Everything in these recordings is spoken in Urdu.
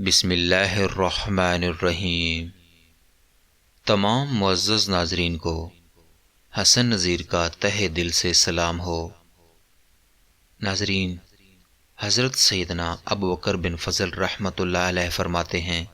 بسم اللہ الرحمن الرحیم۔ تمام معزز ناظرین کو حسن نذیر کا تہہ دل سے سلام ہو۔ ناظرین، حضرت سیدنا ابو بکر بن فضل رحمۃ اللہ علیہ فرماتے ہیں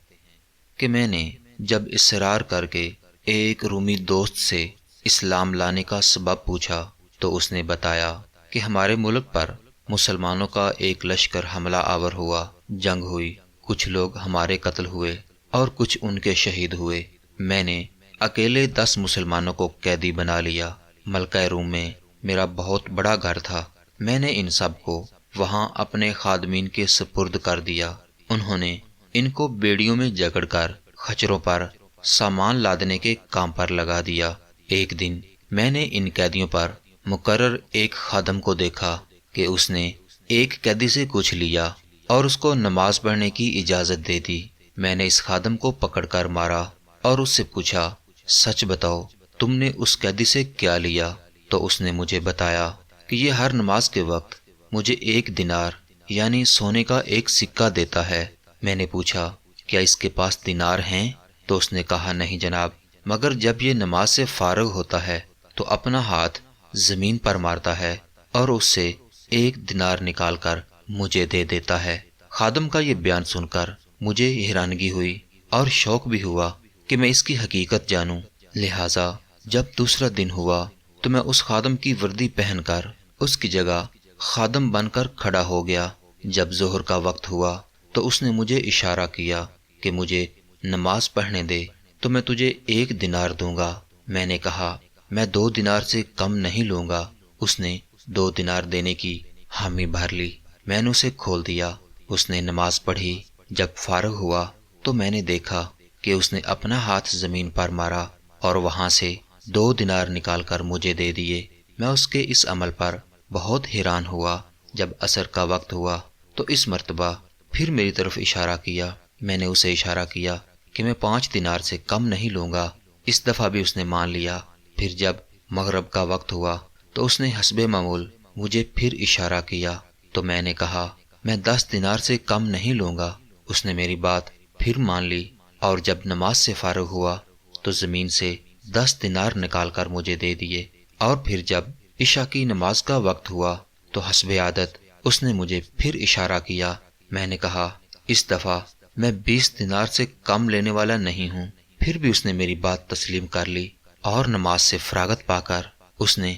کہ میں نے جب اصرار کر کے ایک رومی دوست سے اسلام لانے کا سبب پوچھا تو اس نے بتایا کہ ہمارے ملک پر مسلمانوں کا ایک لشکر حملہ آور ہوا، جنگ ہوئی، کچھ لوگ ہمارے قتل ہوئے اور کچھ ان کے شہید ہوئے۔ میں نے اکیلے 10 مسلمانوں کو قیدی بنا لیا۔ ملکہ روم میں میرا بہت بڑا گھر تھا۔ میں نے ان سب کو وہاں اپنے خادمین کے سپرد کر دیا۔ انہوں نے ان کو بیڑیوں میں جکڑ کر خچروں پر سامان لادنے کے کام پر لگا دیا۔ ایک دن میں نے ان قیدیوں پر مقرر ایک خادم کو دیکھا کہ اس نے ایک قیدی سے کچھ لیا اور اس کو نماز پڑھنے کی اجازت دے دی۔ میں نے اس خادم کو پکڑ کر مارا اور اس سے پوچھا، سچ بتاؤ تم نے اس قیدی سے کیا لیا؟ تو اس نے مجھے بتایا کہ یہ ہر نماز کے وقت مجھے 1 دینار یعنی سونے کا ایک سکہ دیتا ہے۔ میں نے پوچھا، کیا اس کے پاس دینار ہیں؟ تو اس نے کہا، نہیں جناب، مگر جب یہ نماز سے فارغ ہوتا ہے تو اپنا ہاتھ زمین پر مارتا ہے اور اس سے 1 دینار نکال کر مجھے دے دیتا ہے۔ خادم کا یہ بیان سن کر مجھے حیرانگی ہوئی اور شوق بھی ہوا کہ میں اس کی حقیقت جانوں۔ لہٰذا جب دوسرا دن ہوا تو میں اس خادم کی وردی پہن کر اس کی جگہ خادم بن کر کھڑا ہو گیا۔ جب ظہر کا وقت ہوا تو اس نے مجھے اشارہ کیا کہ مجھے نماز پڑھنے دے تو میں تجھے 1 دینار دوں گا۔ میں نے کہا، میں 2 دینار سے کم نہیں لوں گا۔ اس نے 2 دینار دینے کی حامی بھر لی۔ میں نے اسے کھول دیا۔ اس نے نماز پڑھی۔ جب فارغ ہوا تو میں نے دیکھا کہ اس نے اپنا ہاتھ زمین پر مارا اور وہاں سے 2 دینار نکال کر مجھے دے دیے۔ میں اس کے اس عمل پر بہت حیران ہوا۔ جب عصر کا وقت ہوا تو اس مرتبہ پھر میری طرف اشارہ کیا۔ میں نے اسے اشارہ کیا کہ میں 5 دینار سے کم نہیں لوں گا۔ اس دفعہ بھی اس نے مان لیا۔ پھر جب مغرب کا وقت ہوا تو اس نے حسب معمول مجھے پھر اشارہ کیا تو میں نے کہا، میں 10 دینار سے کم نہیں لوں گا۔ اس نے میری بات پھر مان لی اور جب نماز سے فارغ ہوا تو زمین سے 10 دینار نکال کر مجھے دے دیے۔ اور پھر جب عشاء کی نماز کا وقت ہوا تو حسب عادت اس نے مجھے پھر اشارہ کیا۔ میں نے کہا، اس دفعہ میں 20 دینار سے کم لینے والا نہیں ہوں۔ پھر بھی اس نے میری بات تسلیم کر لی اور نماز سے فراغت پا کر اس نے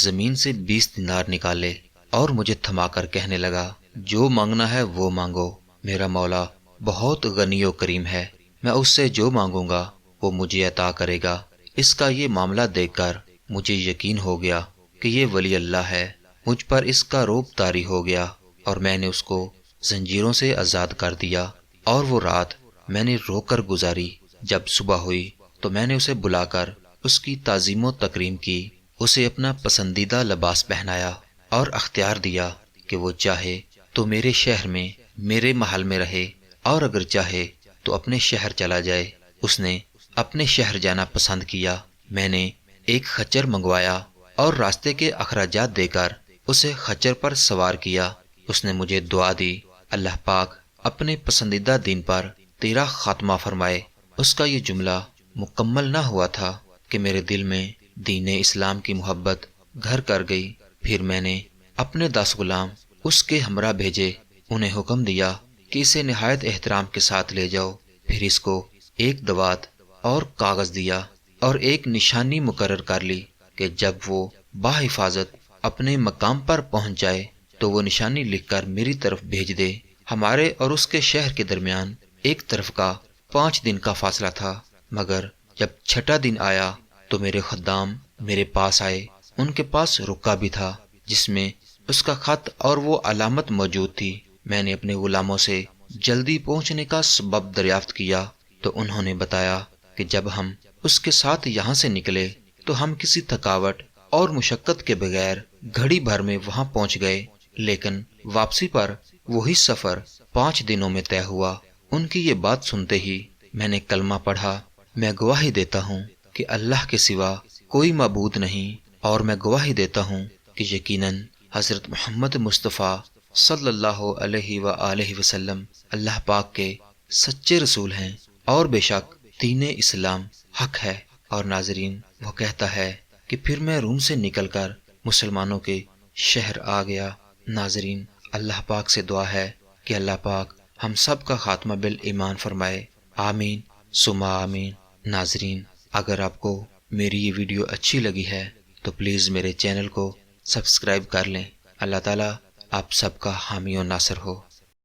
زمین سے 20 دینار نکالے اور مجھے تھما کر کہنے لگا، جو مانگنا ہے وہ مانگو، میرا مولا بہت غنی و کریم ہے، میں اس سے جو مانگوں گا وہ مجھے عطا کرے گا۔ اس کا یہ معاملہ دیکھ کر مجھے یقین ہو گیا کہ یہ ولی اللہ ہے۔ مجھ پر اس کا رعب طاری ہو گیا اور میں نے اس کو زنجیروں سے آزاد کر دیا اور وہ رات میں نے رو کر گزاری۔ جب صبح ہوئی تو میں نے اسے بلا کر اس کی تعظیم و تکریم کی، اسے اپنا پسندیدہ لباس پہنایا اور اختیار دیا کہ وہ چاہے تو میرے شہر میں میرے محل میں رہے اور اگر چاہے تو اپنے شہر چلا جائے۔ اس نے اپنے شہر جانا پسند کیا۔ میں نے ایک خچر منگوایا اور راستے کے اخراجات دے کر اسے خچر پر سوار کیا۔ اس نے مجھے دعا دی، اللہ پاک اپنے پسندیدہ دین پر تیرا خاتمہ فرمائے۔ اس کا یہ جملہ مکمل نہ ہوا تھا کہ میرے دل میں دین اسلام کی محبت گھر کر گئی۔ پھر میں نے اپنے 10 غلام اس کے ہمراہ بھیجے، انہیں حکم دیا کہ اسے نہایت احترام کے ساتھ لے جاؤ۔ پھر اس کو ایک دوات اور کاغذ دیا اور ایک نشانی مقرر کر لی کہ جب وہ بحفاظت اپنے مقام پر پہنچ جائے تو وہ نشانی لکھ کر میری طرف بھیج دے۔ ہمارے اور اس کے شہر کے درمیان ایک طرف کا 5 دن کا فاصلہ تھا، مگر جب 6واں دن آیا تو میرے خدام میرے پاس آئے۔ ان کے پاس رکا بھی تھا جس میں اس کا خط اور وہ علامت موجود تھی۔ میں نے اپنے غلاموں سے جلدی پہنچنے کا سبب دریافت کیا تو انہوں نے بتایا کہ جب ہم اس کے ساتھ یہاں سے نکلے تو ہم کسی تھکاوٹ اور مشقت کے بغیر گھڑی بھر میں وہاں پہنچ گئے، لیکن واپسی پر وہی سفر 5 دنوں میں طے ہوا۔ ان کی یہ بات سنتے ہی میں نے کلمہ پڑھا، میں گواہی دیتا ہوں کہ اللہ کے سوا کوئی معبود نہیں، اور میں گواہی دیتا ہوں کہ یقیناً حضرت محمد مصطفیٰ صلی اللہ علیہ وآلہ وسلم اللہ پاک کے سچے رسول ہیں، اور بے شک دین اسلام حق ہے۔ اور ناظرین، وہ کہتا ہے کہ پھر میں روم سے نکل کر مسلمانوں کے شہر آ گیا۔ ناظرین، اللہ پاک سے دعا ہے کہ اللہ پاک ہم سب کا خاتمہ بالایمان فرمائے، آمین ثم آمین۔ ناظرین، اگر آپ کو میری یہ ویڈیو اچھی لگی ہے تو پلیز میرے چینل کو سبسکرائب کر لیں۔ اللہ تعالیٰ آپ سب کا حامی و ناصر ہو۔